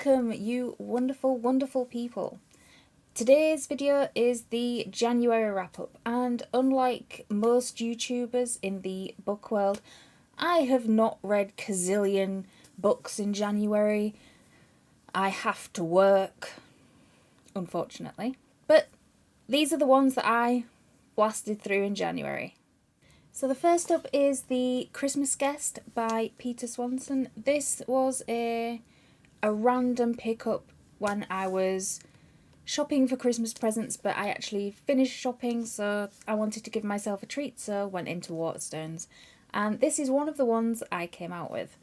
welcome, you wonderful, wonderful people. Today's video is the January wrap-up, and unlike most YouTubers in the book world, I have not read gazillion books in January. I have to work, unfortunately. But these are the ones that I blasted through in January. So the first up is The Christmas Guest by Peter Swanson. This was a random pickup when I was shopping for Christmas presents, but I actually finished shopping, so I wanted to give myself a treat, so went into Waterstones. And this is one of the ones I came out with.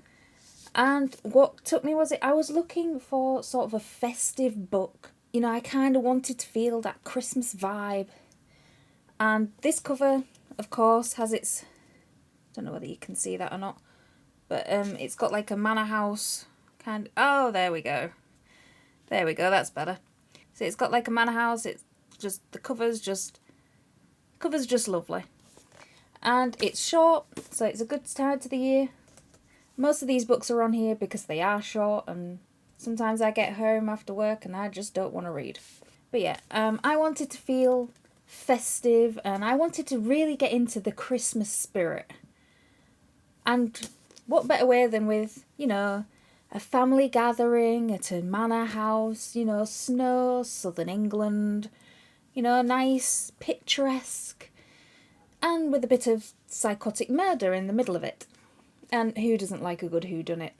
And what took me was I was looking for sort of a festive book. You know, I kind of wanted to feel that Christmas vibe. And this cover, of course, has its... don't know whether you can see that or not. But it's got like a manor house kind of... oh, there we go. There we go, that's better. So it's got like a manor house. It's just... the cover's just lovely. And it's short, so it's a good start to the year. Most of these books are on here because they are short, and sometimes I get home after work and I just don't want to read. But yeah, I wanted to feel festive, and I wanted to really get into the Christmas spirit. And what better way than with, you know, a family gathering at a manor house, you know, snow, southern England, you know, nice, picturesque, and with a bit of psychotic murder in the middle of it. And who doesn't like a good whodunit?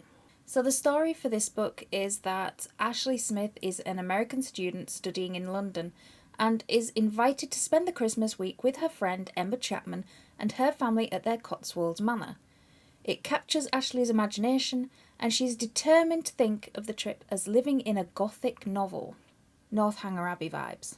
So the story for this book is that Ashley Smith is an American student studying in London and is invited to spend the Christmas week with her friend Emma Chapman and her family at their Cotswolds manor. It captures Ashley's imagination, and she's determined to think of the trip as living in a gothic novel. Northanger Abbey vibes.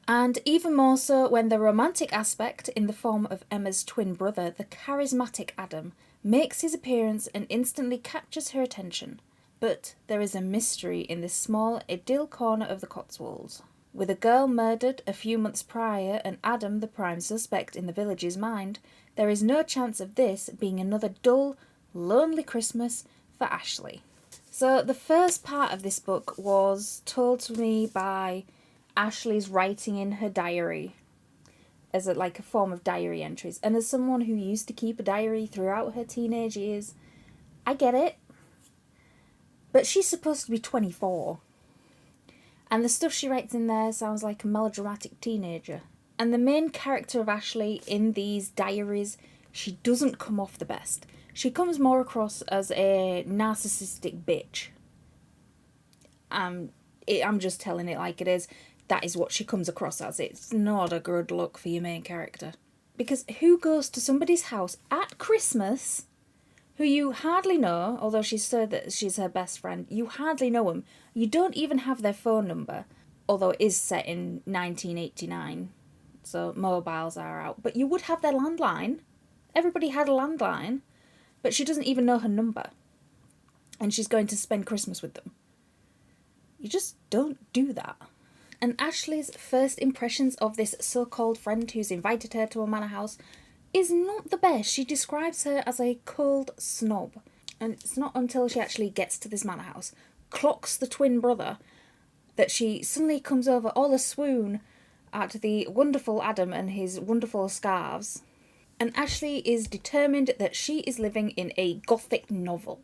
And even more so when the romantic aspect, in the form of Emma's twin brother, the charismatic Adam, makes his appearance and instantly captures her attention. But there is a mystery in this small idyll corner of the Cotswolds. With a girl murdered a few months prior and Adam the prime suspect in the village's mind, there is no chance of this being another dull, lonely Christmas for Ashley. So the first part of this book was told to me by Ashley's writing in her diary as like a form of diary entries. And as someone who used to keep a diary throughout her teenage years, I get it. But she's supposed to be 24. And the stuff she writes in there sounds like a melodramatic teenager. And the main character of Ashley in these diaries, she doesn't come off the best. She comes more across as a narcissistic bitch. I'm just telling it like it is. That is what she comes across as. It's not a good look for your main character. Because who goes to somebody's house at Christmas who you hardly know, although she's said that she's her best friend, you hardly know them. You don't even have their phone number, although it is set in 1989, so mobiles are out. But you would have their landline. Everybody had a landline, but she doesn't even know her number. And she's going to spend Christmas with them. You just don't do that. And Ashley's first impressions of this so-called friend who's invited her to a manor house is not the best. She describes her as a cold snob. And it's not until she actually gets to this manor house, clocks the twin brother, that she suddenly comes over all a swoon at the wonderful Adam and his wonderful scarves. And Ashley is determined that she is living in a gothic novel.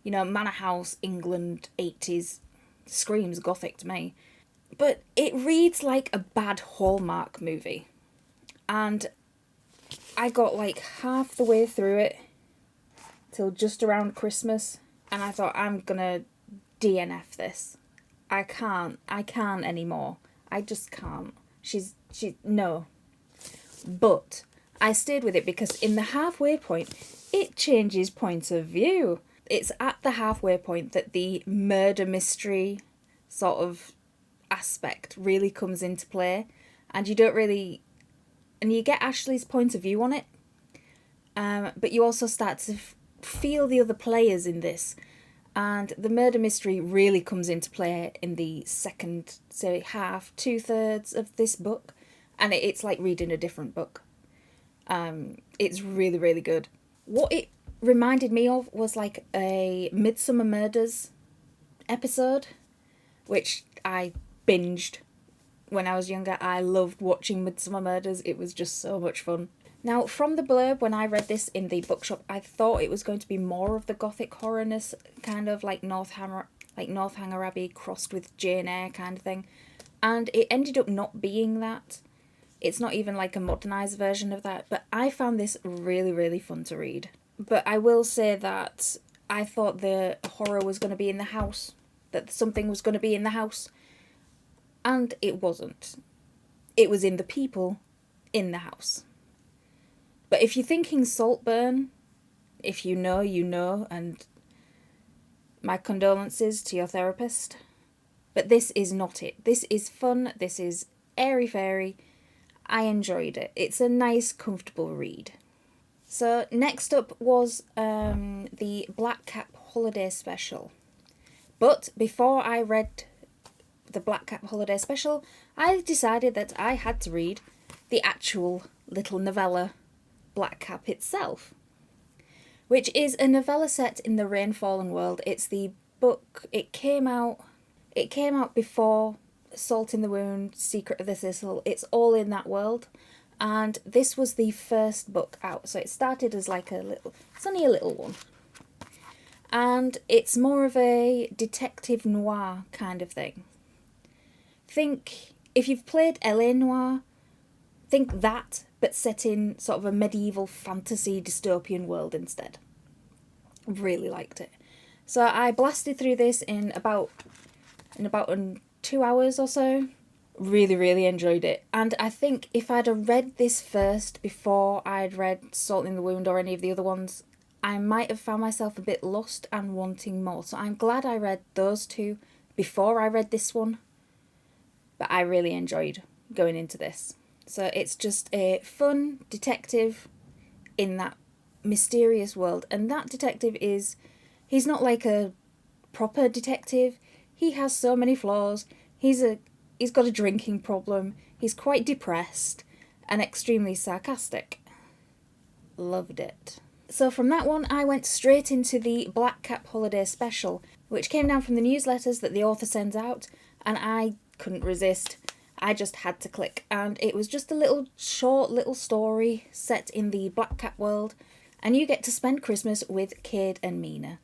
You know, manor house, England, 80s, screams gothic to me. But it reads like a bad Hallmark movie. And I got like half the way through it till just around Christmas, and I thought, I'm gonna DNF this. I can't anymore. I just can't. No. But I stayed with it because in the halfway point, it changes points of view. It's at the halfway point that the murder mystery sort of aspect really comes into play, and you get Ashley's point of view on it, but you also start to feel the other players in this, and the murder mystery really comes into play in the second, say, half, 2/3 of this book, and it's like reading a different book. It's really, really good. What it reminded me of was like a Midsummer Murders episode, which I binged when I was younger. I loved watching Midsomer Murders. It was just so much fun. Now, from the blurb, when I read this in the bookshop, I thought it was going to be more of the gothic horrorness, kind of like Northanger Abbey crossed with Jane Eyre kind of thing. And it ended up not being that. It's not even like a modernised version of that, but I found this really, really fun to read. But I will say that I thought the horror was going to be in the house, that something was going to be in the house, and it wasn't. It was in the people in the house. But if you're thinking Saltburn, if you know, you know, and my condolences to your therapist. But this is not it. This is fun, this is airy-fairy. I enjoyed it. It's a nice, comfortable read. So next up was the Black Cap Holiday Special. But before I read the Black Cap Holiday Special, I decided that I had to read the actual little novella Black Cap itself, which is a novella set in the Rainfallen world. It's the book, it came out before Salt in the Wound, Secret of the Thistle. It's all in that world. And this was the first book out. So it started as like it's only a little one. And it's more of a detective noir kind of thing. Think, if you've played L.A. Noire, think that, but set in sort of a medieval fantasy dystopian world instead. Really liked it. So I blasted through this in about 2 hours or so. Really, really enjoyed it. And I think if I'd have read this first before I'd read Salt in the Wound or any of the other ones, I might have found myself a bit lost and wanting more. So I'm glad I read those two before I read this one. But I really enjoyed going into this. So it's just a fun detective in that mysterious world. And that detective he's not like a proper detective. He has so many flaws. He's got a drinking problem. He's quite depressed and extremely sarcastic. Loved it. So from that one, I went straight into the Black Cap Holiday Special, which came down from the newsletters that the author sends out, and I couldn't resist. I just had to click, and it was just a short little story set in the Black Cap world, and you get to spend Christmas with Cade and Mina,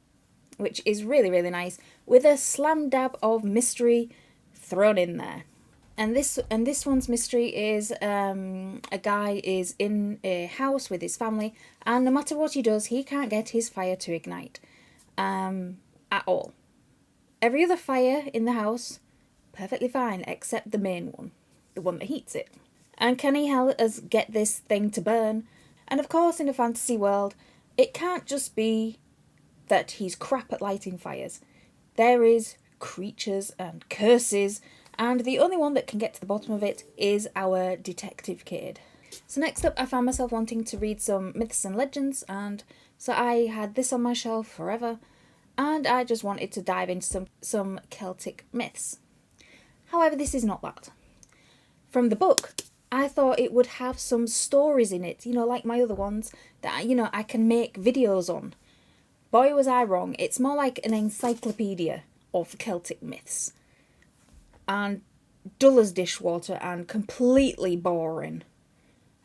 which is really, really nice, with a slam dab of mystery thrown in there. And this one's mystery is a guy is in a house with his family, and no matter what he does, he can't get his fire to ignite at all. Every other fire in the house, perfectly fine, except the main one, the one that heats it. And can he help us get this thing to burn? And of course, in a fantasy world, it can't just be that he's crap at lighting fires. There is creatures and curses, and the only one that can get to the bottom of it is our detective Cade. So next up, I found myself wanting to read some myths and legends, and so I had this on my shelf forever, and I just wanted to dive into some Celtic myths. However, this is not that. From the book, I thought it would have some stories in it, like my other ones, that, I can make videos on. Boy, was I wrong. It's more like an encyclopedia of Celtic myths. And dull as dishwater and completely boring.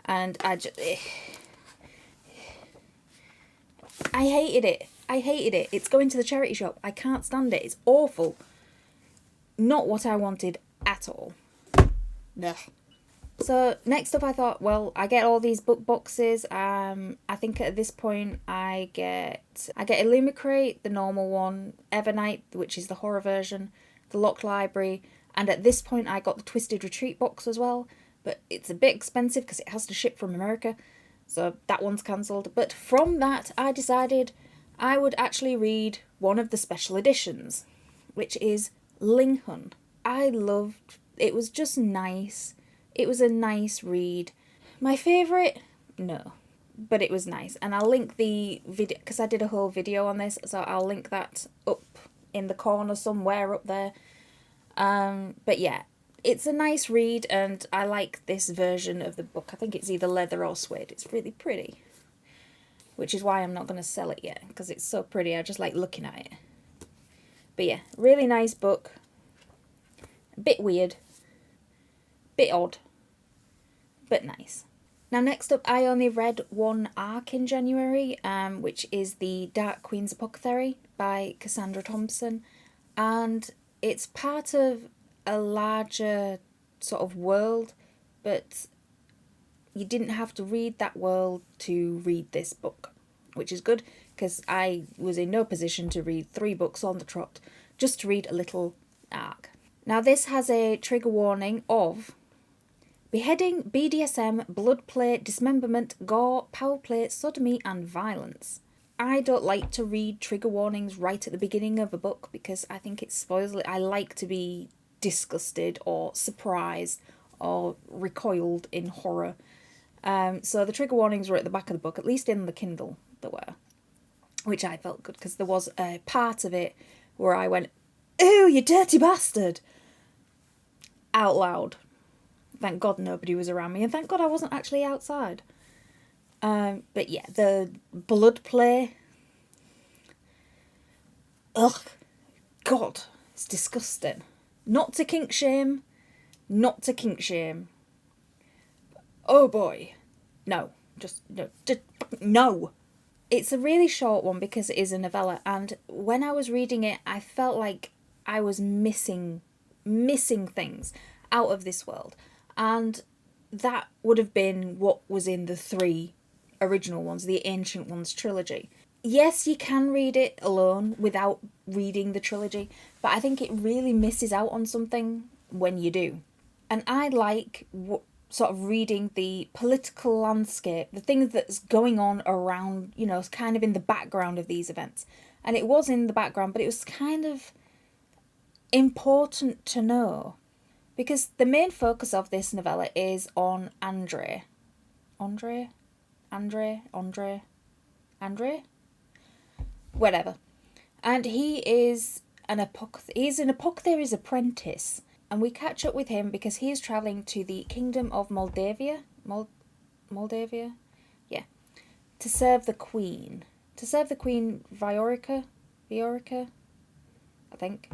And I hated it. It's going to the charity shop. I can't stand it. It's awful. Not what I wanted at all. Ugh. So next up I thought, well, I get all these book boxes. I think at this point I get Illumicrate, the normal one, Evernight, which is the horror version, the Locked Library, and at this point I got the Twisted Retreat box as well, but it's a bit expensive because it has to ship from America, so that one's cancelled. But from that I decided I would actually read one of the special editions, which is Linghun. I loved, it was just nice. It was a nice read. My favourite? No. But it was nice. And I'll link the video, because I did a whole video on this, so I'll link that up in the corner somewhere up there. But yeah, it's a nice read, and I like this version of the book. I think it's either leather or suede. It's really pretty. Which is why I'm not going to sell it yet, because it's so pretty. I just like looking at it. But yeah, really nice book. Bit weird, bit odd, but nice. Now, next up, I only read one arc in January, which is the Dark Queen's Apothecary by Cassandra Thompson, and it's part of a larger sort of world, but you didn't have to read that world to read this book, which is good, because I was in no position to read 3 books on the trot, just to read a little arc. Now, this has a trigger warning of beheading, BDSM, blood play, dismemberment, gore, power play, sodomy, and violence. I don't like to read trigger warnings right at the beginning of a book because I think it spoils it. I like to be disgusted or surprised or recoiled in horror. So the trigger warnings were at the back of the book, at least in the Kindle there were, which I felt good because there was a part of it where I went, "Ew, you dirty bastard!" out loud. Thank God nobody was around me, and thank God I wasn't actually outside. But yeah, the blood play. Ugh. God, it's disgusting. Not to kink shame. Not to kink shame. Oh boy. No. Just no. It's a really short one because it is a novella, and when I was reading it, I felt like I was missing things out of this world. And that would have been what was in the 3 original ones, the Ancient Ones trilogy. Yes, you can read it alone without reading the trilogy, but I think it really misses out on something when you do. And I like sort of reading the political landscape, the things that's going on around, you know, kind of in the background of these events. And it was in the background, but it was kind of important to know. Because the main focus of this novella is on Andre. Whatever. And he is an apothecary's apprentice. And we catch up with him because he is travelling to the Kingdom of Moldavia. Moldavia? Yeah. To serve the Queen. To serve the Queen Viorica, I think.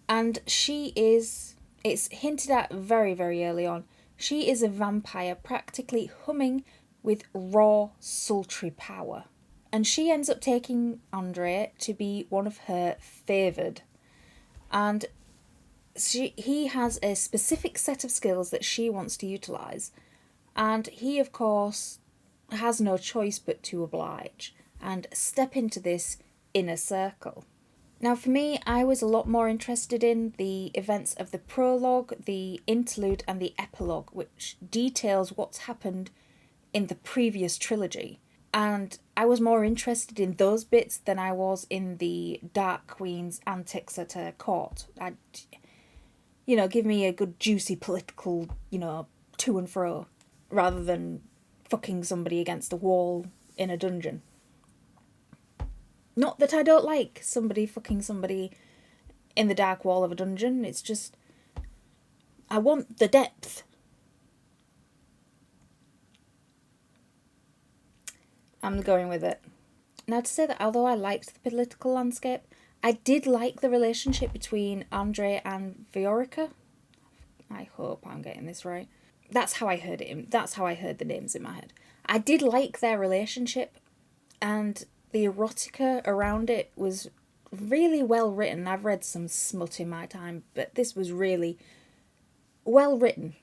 And she is... It's hinted at very, very early on. She is a vampire practically humming with raw, sultry power. And she ends up taking Andre to be one of her favoured. And he has a specific set of skills that she wants to utilise. And he, of course, has no choice but to oblige and step into this inner circle. Now, for me, I was a lot more interested in the events of the prologue, the interlude, and the epilogue, which details what's happened in the previous trilogy. And I was more interested in those bits than I was in the Dark Queen's antics at her court. Give me a good, juicy political, to and fro, rather than fucking somebody against a wall in a dungeon. Not that I don't like somebody fucking somebody in the dark wall of a dungeon. It's just, I want the depth. I'm going with it. Now, to say that although I liked the political landscape, I did like the relationship between Andre and Viorica. I hope I'm getting this right. That's how I heard it. That's how I heard the names in my head. I did like their relationship, and the erotica around it was really well written. I've read some smut in my time, but this was really well written.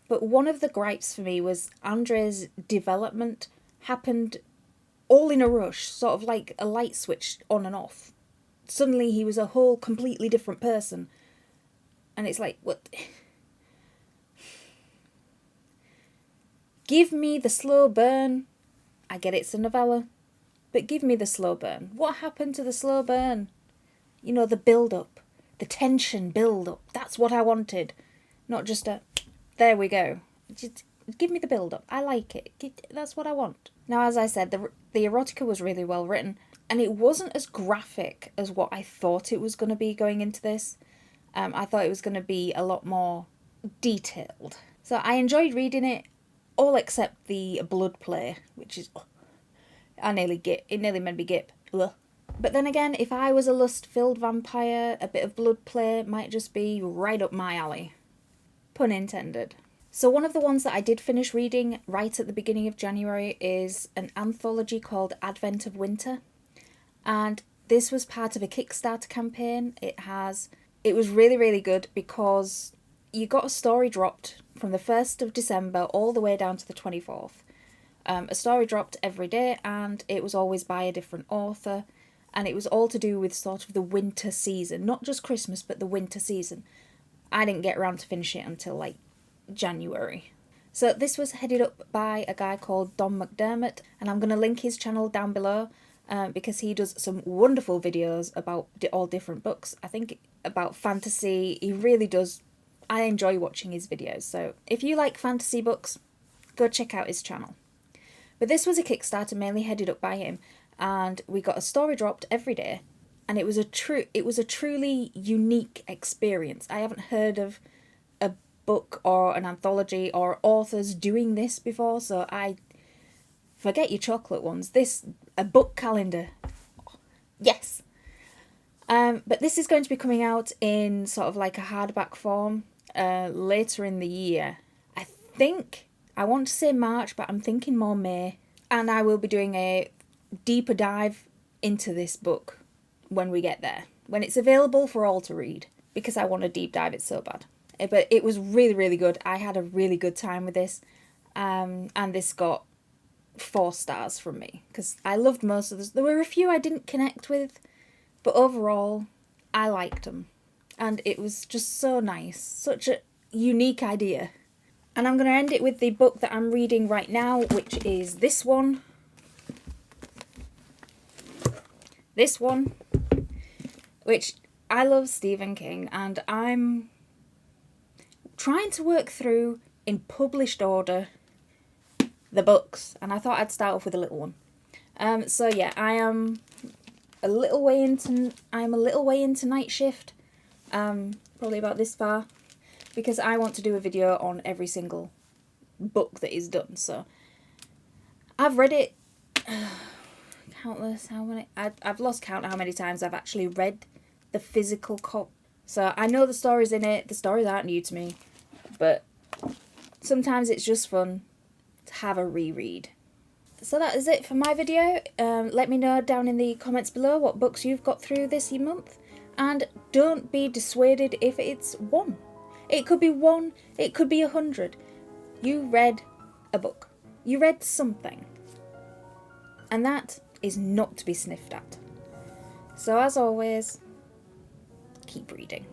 But one of the gripes for me was Andre's development happened all in a rush, sort of like a light switch on and off. Suddenly he was a whole completely different person. And it's like, what? Give me the slow burn. I get it's a novella. But give me the slow burn. What happened to the slow burn? The build-up. The tension build-up. That's what I wanted. Not just a, there we go. Just give me the build-up. I like it. That's what I want. Now, as I said, the erotica was really well written. And it wasn't as graphic as what I thought it was going to be going into this. I thought it was going to be a lot more detailed. So I enjoyed reading it, all except the blood play, which is... It nearly made me gip. Ugh. But then again, if I was a lust-filled vampire, a bit of blood play might just be right up my alley. Pun intended. So one of the ones that I did finish reading right at the beginning of January is an anthology called Advent of Winter. And this was part of a Kickstarter campaign. It was really, really good because you got a story dropped from the 1st of December all the way down to the 24th. A story dropped every day, and it was always by a different author. And it was all to do with sort of the winter season, not just Christmas, but the winter season. I didn't get around to finish it until like January. So this was headed up by a guy called Don McDermott, and I'm going to link his channel down below because he does some wonderful videos about all different books. I think about fantasy, he really does. I enjoy watching his videos, so if you like fantasy books, go check out his channel. But this was a Kickstarter mainly headed up by him, and we got a story dropped every day, and it was a truly unique experience. I haven't heard of a book or an anthology or authors doing this before, so I forget your chocolate ones. A book calendar. Yes. But this is going to be coming out in sort of like a hardback form later in the year. I want to say March, but I'm thinking more May. And I will be doing a deeper dive into this book when we get there, when it's available for all to read, because I want to deep dive it so bad. But it was really, really good. I had a really good time with this, and this got 4 stars from me because I loved most of this. There were a few I didn't connect with, but overall I liked them, and it was just so nice, such a unique idea. And I'm going to end it with the book that I'm reading right now, which is this one. This one, which I love Stephen King, and I'm trying to work through, in published order, the books, and I thought I'd start off with a little one. So yeah, I'm a little way into Night Shift, probably about this far, because I want to do a video on every single book that is done. So I've read it countless. I've lost count how many times I've actually read the physical copy. So I know the stories in it. The stories aren't new to me, but sometimes it's just fun to have a reread. So that is it for my video. Let me know down in the comments below what books you've got through this month, and don't be dissuaded if it's 1. It could be 1, it could be 100. You read a book. You read something. And that is not to be sniffed at. So as always, keep reading.